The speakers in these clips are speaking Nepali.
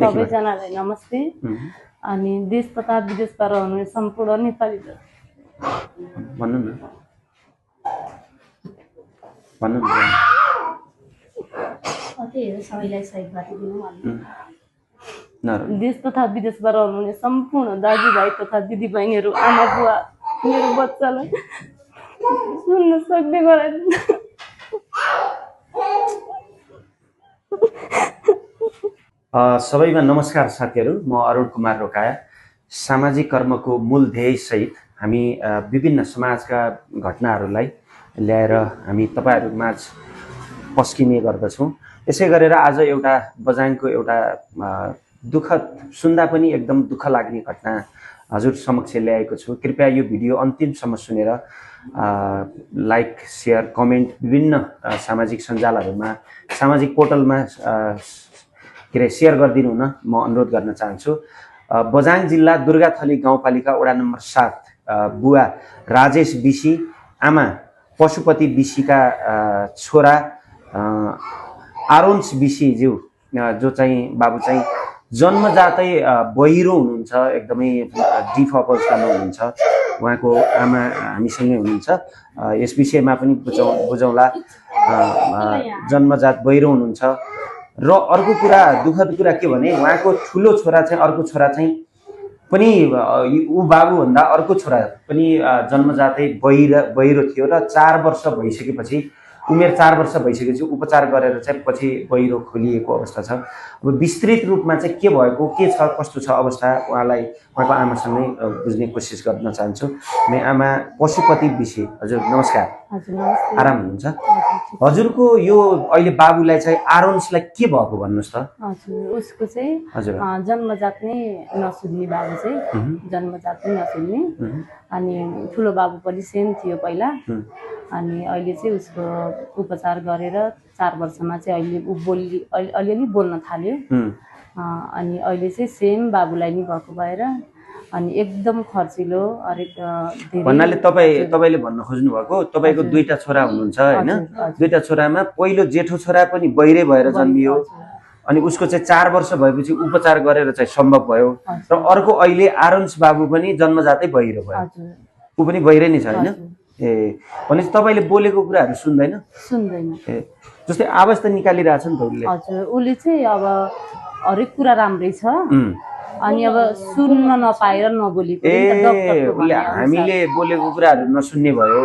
सबैजनालाई नमस्ते। अनि देश तथा विदेशबाट हुनुहुने सम्पूर्ण नेपाली भन्नु न सबैलाई सहयोग दिनु। देश तथा विदेशबाट हुनुहुने सम्पूर्ण दाजुभाइ तथा दिदीबहिनीहरू, आमा बुवा, मेरो बच्चालाई सुन्न सक्ने गराइदिनु। सबैमा नमस्कार साथीहरू, म अरुण कुमार रोकाया। सामाजिक कर्मको मूल ध्येय सहित हामी विभिन्न समाजका घटनाहरूलाई ल्याएर हामी तपाईहरु माझ पस्किने गर्दछौँ। यसै गरेर आज एउटा बझाङको एउटा दुःखद, सुन्दा पनि एकदम दुःख लाग्ने घटना हजुर समक्ष ल्याएको छु। कृपया यो भिडियो अन्तिमसम्म सुनेर लाइक, शेयर, कमेन्ट विभिन्न सामाजिक सञ्जालहरूमा, सामाजिक पोर्टलमा शेयर गरिदिनु हुन म अनुरोध गर्न चाहन्छु। बझाङ जिल्ला दुर्गाथली गाउँपालिका वडा नम्बर 7 बुवा राजेश बिसी, आमा पशुपति बिसीका छोरा आरोन्स बिसी ज्यू, जो चाहिँ बाबु चाहिँ जन्मजातै बहिरो हुनुहुन्छ, एकदमै डिफ अवस्थामा हुनुहुन्छ। उहाँको आमा हामीसँगै हुनुहुन्छ, यस विषयमा पनि बुझौँला। जन्मजात बहिरो हुनुहुन्छ। र अर्को कुरा, दुःखद कुरा के भने उहाँको ठुलो छोरा चाहिँ, अर्को छोरा चाहिँ पनि ऊ बाबुभन्दा अर्को छोरा पनि जन्मजातै बहिरो थियो र 4 वर्ष भइसकेपछि, उमेर 4 वर्ष भइसकेपछि उपचार गरेर चाहिँ पछि बहिरो खोलिएको अवस्था छ। अब विस्तृत रूपमा चाहिँ के भएको, के छ, कस्तो छ अवस्था, उहाँलाई उहाँको आमासँगै बुझ्ने कोसिस गर्न चाहन्छु। मेरो आमा पशुपति बिसी, हजुर नमस्कार। आराम हुनुहुन्छ? हजुरको यो अहिले बाबुलाई चाहिँ आरोन्सलाई के भएको भन्नुस् त? हजुर, उसको चाहिँ जन्मजात नै नसुन्ने बाबु चाहिँ, जन्मजात नै नसुन्ने। अनि ठुलो बाबु पनि सेम थियो पहिला। अनि अहिले चाहिँ उसको उपचार गरेर 4 वर्षमा चाहिँ अहिले ऊ अलिअलि बोल्न थाल्यो। अनि अहिले चाहिँ सेम बाबुलाई नि भएको भएर अनि एकदम खर्चिलो। भन्नाले तपाईले भन्न खोज्नु भएको तपाईको दुईटा छोरा हुनुहुन्छ हैन? दुईटा छोरामा पहिलो जेठो छोरा पनि बहिरे भएर जन्मियो, अनि उसको चाहिँ 4 वर्ष भएपछि उपचार गरेर चाहिँ सम्भव भयो। र अर्को अहिले आरोन्स बाबु पनि जन्मजातै बहिरो भयो, ऊ पनि बहिरै नै छ हैन? भनेपछि तपाईले बोलेको कुराहरु सुन्दैन? ए, जस्तै आवाज त निकालिरहेछ नि त उसले? हजुर, उसले चाहिँ अब हरेक कुरा राम्रै छ। अनि अब सुन्न नपाएर नबोलेको उसले हामीले बोलेको कुराहरु नसुन्ने भयो।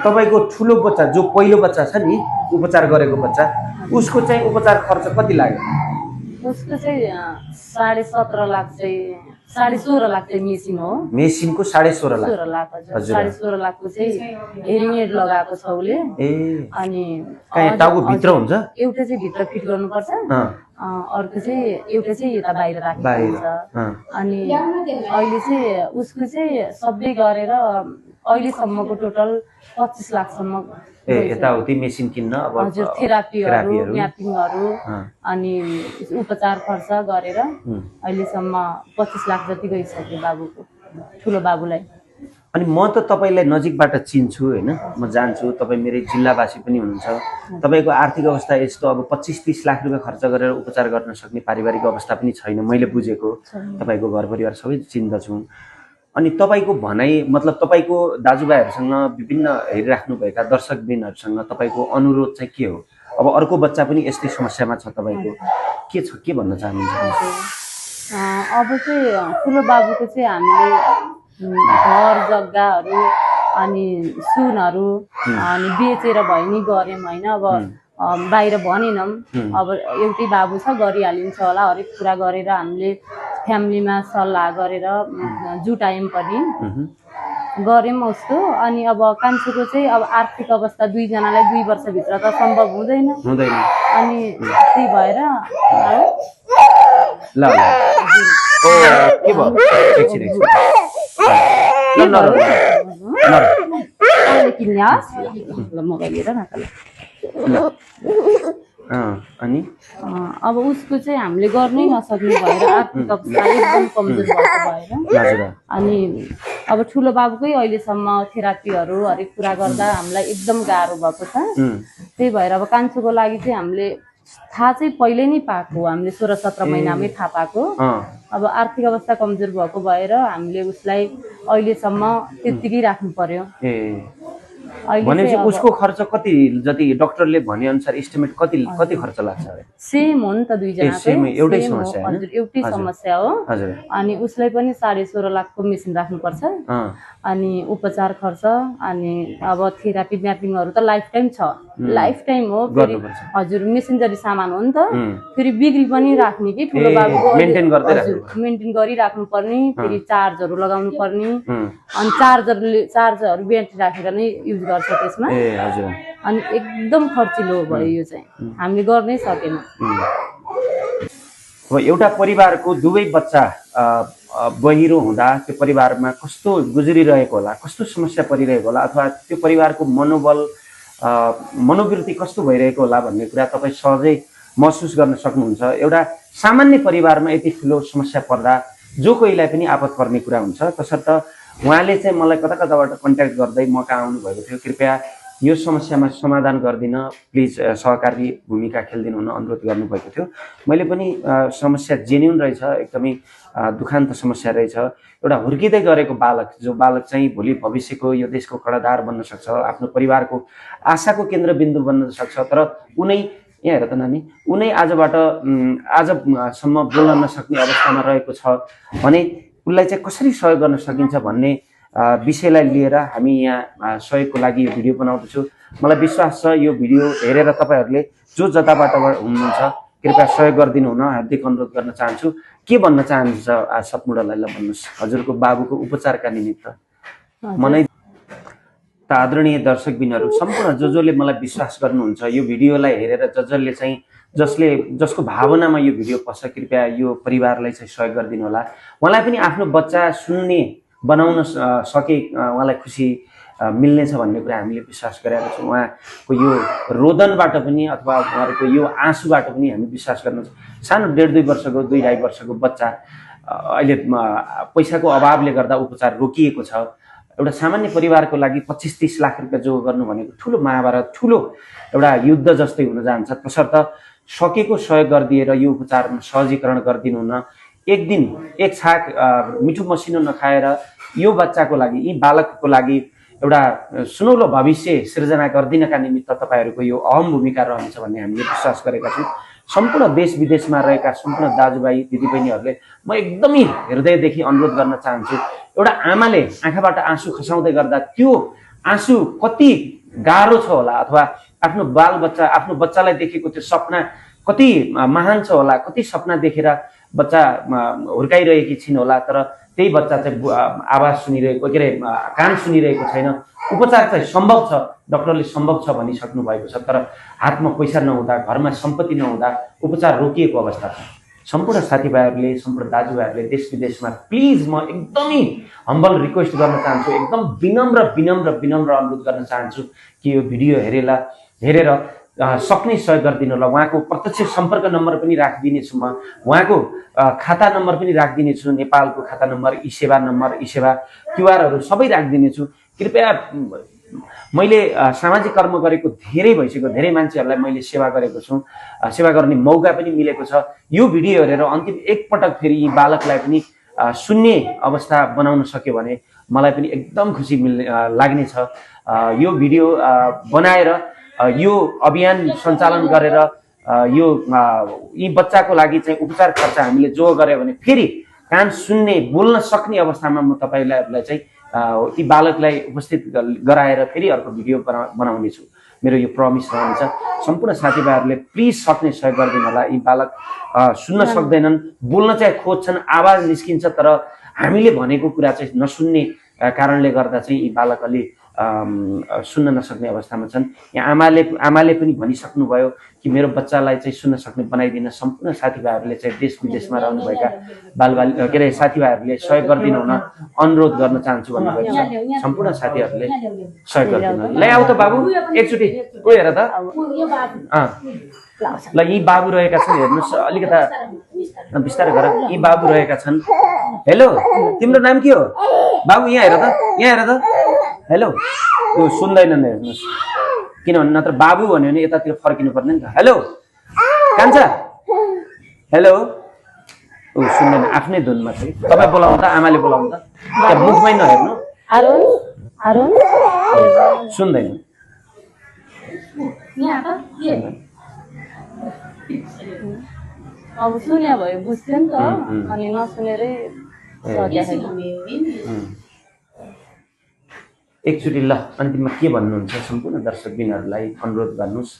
तपाईको ठुलो बच्चा, जो पहिलो बच्चा छ नि, उपचार गरेको बच्चा, उसको चाहिँ उपचार खर्च कति लाग्यो? उसको चाहिँ 17.5 लाख चाहिँ, 16.5 लाख चाहिँ मेसिन हो। मेसिनको 16.5 लाख? 16 लाख, हजुर। 16.5 लाखको चाहिँ हेरिङ एड लगाएको छ उसले। अनि टाउको भित्र हुन्छ? एउटा चाहिँ भित्र फिट गर्नुपर्छ, अर्को चाहिँ एउटा चाहिँ यता बाहिर राख्नुपर्छ। अनि अहिले चाहिँ उसको चाहिँ सबै गरेर अहिलेसम्मको टोटल 25 लाखसम्म यताउति मेसिन किन्न, अब हजुर, थेरापीहरू, म्यापिङहरू अनि उपचार खर्च गरेर अहिलेसम्म 25 लाख जति गइसक्यो बाबुको, ठुलो बाबुलाई। अनि म त तपाईलाई नजिकबाट चिन्छु हैन, म जान्छु, तपाई मेरो जिल्लावासी पनि हुनुहुन्छ। तपाईको आर्थिक अवस्था यस्तो अब 25-30 लाख रुपैयाँ खर्च गरेर उपचार गर्न सक्ने पारिवारिक अवस्था पनि छैन, मैले बुझेको। तपाईको घर परिवार सबै चिन्दछु। अनि तपाईको भनाइ, मतलब तपाईको दाजुभाइहरुसँग, विभिन्न हेरिराख्नु भएका दर्शकबिनहरुसँग तपाईको अनुरोध चाहिँ के हो? अब अर्को बच्चा पनि यस्तै समस्यामा छ, तपाईको के छ, के भन्न चाहनुहुन्छ? अब चाहिँ ठुलो बाबुको चाहिँ हामीले घर जग्गाहरू अनि सुनहरू अनि बेचेर भए नि गर्यौं हैन। अब बाहिर भनेनौं, अब एउटै बाबु छ, गरिहालिन्छ होला। हरेक कुरा गरेर हामीले फ्यामिलीमा सल्लाह गरेर जुटायौं पनि, गर्यौं उसको। अनि अब कान्छोको चाहिँ अब आर्थिक अवस्था दुई जनालाई 2 वर्षभित्र त सम्भव हुँदैन। अनि त्यही भएर ल ओ के भयो? एकछिन अनि अब उसको चाहिँ हामीले गर्नै नसक्ने भएर आर्थिक अवस्था एकदम कमजोर भएको भएर अनि अब ठुलो बाबुकै अहिलेसम्म थेरापीहरू हरेक कुरा गर्दा हामीलाई एकदम गाह्रो भएको छ। त्यही भएर अब कान्छोको लागि चाहिँ हामीले थाहा चाहिँ पहिल्यै नै पाएको, हामीले 16-17 महिनामै थाहा पाएको। अब आर्थिक अवस्था कमजोर भएको भएर हामीले उसलाई अहिलेसम्म त्यत्तिकै राख्नु पर्यो। भनेपछि उसको खर्च कति, जति डाक्टरले भने अनुसार एस्टिमेट कति खर्च लाग्छ? सेम हो नि त दुईजनाकै, एउटै समस्या हो। हजुर एउटै समस्या हो। अनि उसलाई पनि 16.5 लाखको मेसिन राख्नुपर्छ। अनि उपचार खर्च, अनि अब थेरापी म्यापिङहरू त लाइफ टाइम छ, लाइफ टाइम हो। फेरि हजुर मेसिनरी सामान हो नि त, फेरि बिक्री पनि राख्ने कि ठुलो बाबुको मेन्टेन गरिराख्नु पर्ने, फेरि चार्जहरू लगाउनु पर्ने। अनि चार्जहरू ब्याट्री राखेर नै युज गर्छ त्यसमा। अनि एकदम खर्चिलो भयो यो चाहिँ, हामीले गर्नै सकेन। अब एउटा परिवारको दुवै बच्चा बहिरो हुँदा त्यो परिवारमा कस्तो गुज्रिरहेको होला, कस्तो समस्या परिरहेको होला, अथवा त्यो परिवारको मनोवृत्ति कस्तो भइरहेको होला भन्ने कुरा तपाईँ सहजै महसुस गर्न सक्नुहुन्छ। एउटा सामान्य परिवारमा यति ठुलो समस्या पर्दा जो कोहीलाई पनि आपत पर्ने कुरा हुन्छ। तसर्थ उहाँले चाहिँ मलाई कता कताबाट कन्ट्याक्ट गर्दै म कहाँ आउनुभएको थियो, कृपया यो समस्यामा समाधान गरिदिन प्लिज सहकारी भूमिका खेलिदिनु हुन अनुरोध गर्नुभएको थियो। मैले पनि समस्या जेन्युन रहेछ, एकदमै दुखान्त समस्या रहेछ। एउटा हुर्किँदै गरेको बालक, जो बालक चाहिँ भोलि भविष्यको यो देशको कडाधार बन्न सक्छ, आफ्नो परिवारको आशाको केन्द्रबिन्दु बन्न सक्छ, तर उनै यहाँ हेर त नानी, उनै आजसम्म बोल्न नसक्ने अवस्थामा रहेको छ भने उसलाई चाहिँ कसरी सहयोग गर्न सकिन्छ भन्ने विषयलाई लिएर हामी यहाँ सहयोगको लागि यो भिडियो बनाउँदैछु। मलाई विश्वास छ यो भिडियो हेरेर तपाईँहरूले जो जताबाट हुनुहुन्छ कृपया सहयोग गरिदिनु हुन हार्दिक अनुरोध गर्न चाहन्छु। के भन्न चाहनुहुन्छ सपमुडालाई, ल भन्नुहोस् हजुरको बाबुको उपचारका निमित्त। मनै आदरणीय दर्शकबिनहरू सम्पूर्ण जसले मलाई विश्वास गर्नुहुन्छ, यो भिडियोलाई हेरेर जसको भावनामा यो भिडियो पस्छ, कृपया यो परिवारलाई चाहिँ सहयोग गरिदिनु होला। उहाँलाई पनि आफ्नो बच्चा सुन्ने बनाउन सके उहाँलाई खुसी मिल्नेछ भन्ने कुरा हामीले विश्वास गरेका छौँ। उहाँको यो रोदनबाट पनि अथवा उहाँहरूको यो आँसुबाट पनि हामी विश्वास गर्न सानो 1.5-2 वर्षको 2-2.5 वर्षको बच्चा अहिले पैसाको अभावले गर्दा उपचार रोकिएको छ। एउटा सामान्य परिवारको लागि 25-30 लाख रुपियाँ जो गर्नु भनेको ठुलो महाभारत, ठुलो एउटा युद्ध जस्तै हुन जान्छ। तसर्थ सकेको सहयोग गरिदिएर यो उपचारमा सहजीकरण गरिदिनु हुन, एक दिन एक छाक मिठो मसिनो नखाएर यो बच्चाको लागि, यी बालकको लागि एउटा सुनौलो भविष्य सृजना गरिदिनका निमित्त तपाईँहरूको यो अहम भूमिका रहनेछ भन्ने हामीले विश्वास गरेका छौँ। सम्पूर्ण देश विदेशमा रहेका सम्पूर्ण दाजुभाइ दिदीबहिनीहरूले म एकदमै हृदयदेखि अनुरोध गर्न चाहन्छु, एउटा आमाले आँखाबाट आँसु खसाउँदै गर्दा त्यो आँसु कति गाह्रो छ होला, अथवा आफ्नो बालबच्चा, आफ्नो बच्चालाई देखेको त्यो सपना कति महान छ होला, कति सपना देखेर बच्चा हुर्काइरहेकी छिन् होला, तर त्यही बच्चा चाहिँ आवाज सुनिरहेको, के अरे कान सुनिरहेको छैन। उपचार चाहिँ सम्भव छ, डाक्टरले सम्भव छ भनिसक्नु भएको छ, तर हातमा पैसा नहुँदा, घरमा सम्पत्ति नहुँदा उपचार रोकिएको अवस्था छ। सम्पूर्ण साथीभाइहरूले, सम्पूर्ण दाजुभाइहरूले देश विदेशमा प्लिज म एकदमै हम्बल रिक्वेस्ट गर्न चाहन्छु, एकदम विनम्र अनुरोध गर्न चाहन्छु कि यो भिडियो हेरेर सक्ने सहयोग गरिदिनु होला। उहाँको प्रत्यक्ष सम्पर्क नम्बर पनि राखिदिनेछु म, उहाँको खाता नम्बर पनि राखिदिनेछु, नेपालको खाता नम्बर, ई सेवा नम्बर, ई सेवा क्युआरहरू सबै राखिदिनेछु। कृपया मैले सामाजिक कर्म गरेको धेरै भइसक्यो, धेरै मान्छेहरूलाई मैले सेवा गरेको छु, सेवा गर्ने मौका पनि मिलेको छ। यो भिडियो हेरेर अन्तिम एकपटक फेरि यी बालकलाई पनि सुन्ने अवस्था बनाउन सक्यो भने मलाई पनि एकदम खुसी लाग्नेछ। यो भिडियो बनाएर यो अभियान सञ्चालन गरेर यो यी बच्चाको लागि चाहिँ उपचार खर्च हामीले जो गर्यो भने फेरि कान सुन्ने, बोल्न सक्ने अवस्थामा म तपाईँहरूलाई चाहिँ ती बालकलाई उपस्थित गराएर फेरि अर्को भिडियो बनाउने छु। मेरो यो प्रमिस रहन्छ। सम्पूर्ण साथीभाइहरूले प्लिज सक्ने सहयोग गरिदिनु होला। यी बालक सुन्न सक्दैनन्, बोल्न चाहिँ खोज्छन्, आवाज निस्किन्छ, तर हामीले भनेको कुरा चाहिँ नसुन्ने कारणले गर्दा चाहिँ यी बालकहरूले सुन्न नसक्ने अवस्थामा छन्। यहाँ आमाले पनि भनिसक्नुभयो कि मेरो बच्चालाई चाहिँ सुन्न सक्ने बनाइदिन। सम्पूर्ण साथीभाइहरूले चाहिँ देश विदेशमा रहनुभएका के अरे साथीभाइहरूले सहयोग गरिदिनु हुन अनुरोध गर्न चाहन्छु भन्नुभएको छ। सम्पूर्ण साथीहरूले सहयोग गरिदिनु। ल आऊ त बाबु एकचोटि हेर त। ल यी बाबु रहेका छन्, हेर्नुहोस्। अलिकता बिस्तारै गर। यी बाबु रहेका छन्। हेलो, तिम्रो नाम के हो? बाबु यहाँ हेर त, यहाँ हेर त। हेलो, यो सुन्दैनन् हेर्नुहोस्, किनभने नत्र बाबु भन्यो भने यतातिर फर्किनु पर्ने नि त। हेलो कान्छा, हेलो। ऊ सुन्दैन, आफ्नै धुनमा छ कि। तपाईँ बोलाउनु त, आमाले बोलाउनु त। त्यहाँ मुखमै नहेर्नु, सुन्दैन। अब सुन्या भयो बुझ्थ्यो नि त, अनि नसुनेरै एकचोटि ल अन्तिममा के भन्नुहुन्छ सम्पूर्ण दर्शकबिनहरूलाई अनुरोध गर्नुहोस्।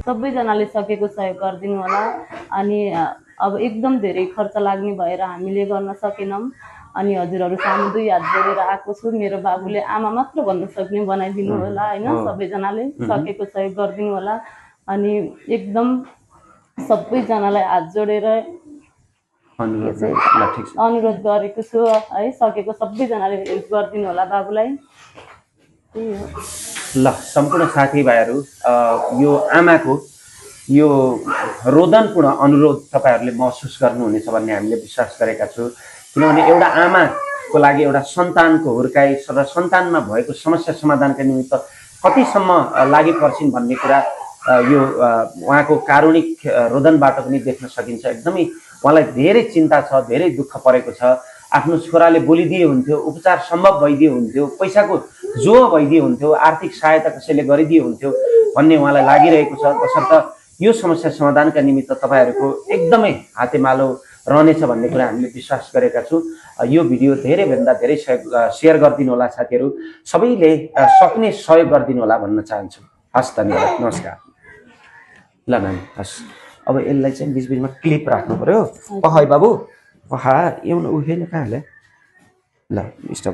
सबैजनाले सकेको सहयोग गरिदिनु होला। अनि अब एकदम धेरै खर्च लाग्ने भएर हामीले गर्न सकेनौँ। अनि हजुरहरू सामु 2 हात जोडेर आएको छु। मेरो बाबुले आमा मात्र भन्न सक्ने बनाइदिनु होला होइन। सबैजनाले सकेको सहयोग गरिदिनु होला। अनि एकदम सबैजनालाई हात जोडेर अनुरोध गरेको छु है। सकेको सबैजनाले हेल्प गरिदिनु होला बाबुलाई। ल सम्पूर्ण साथीभाइहरू, यो आमाको यो रोदनपूर्ण अनुरोध तपाईँहरूले महसुस गर्नुहुनेछ भन्ने हामीले विश्वास गरेका छौँ। किनभने एउटा आमाको लागि एउटा सन्तानको हुर्काई र सन्तानमा भएको समस्या समाधानका निमित्त कतिसम्म लागि पर्छिन् भन्ने कुरा यो उहाँको कारुणिक रोदनबाट पनि देख्न सकिन्छ। एकदमै उहाँलाई धेरै चिन्ता छ, धेरै दुःख परेको छ। आफ्नो छोराले बोलिदिए हुन्थ्यो, उपचार सम्भव भइदिए हुन्थ्यो, पैसाको जो भइदिए हुन्थ्यो, आर्थिक सहायता कसैले गरिदिए हुन्थ्यो भन्ने उहाँलाई लागिरहेको छ। तसर्थ यो समस्या समाधानका निमित्त तपाईँहरूको एकदमै हातेमालो रहनेछ भन्ने कुरा हामीले विश्वास गरेका छौँ। यो भिडियो धेरैभन्दा धेरै सेयर गरिदिनु होला साथीहरू। सबैले सक्ने सहयोग गरिदिनु होला भन्न चाहन्छु। हस्, धन्यवाद, नमस्कार। ल नानी, हस्। अब यसलाई चाहिँ बिचबिचमा क्लिप राख्नु पर्यो। है बाबु, एउटा उखेन कहाँ हाले? ल स्टप।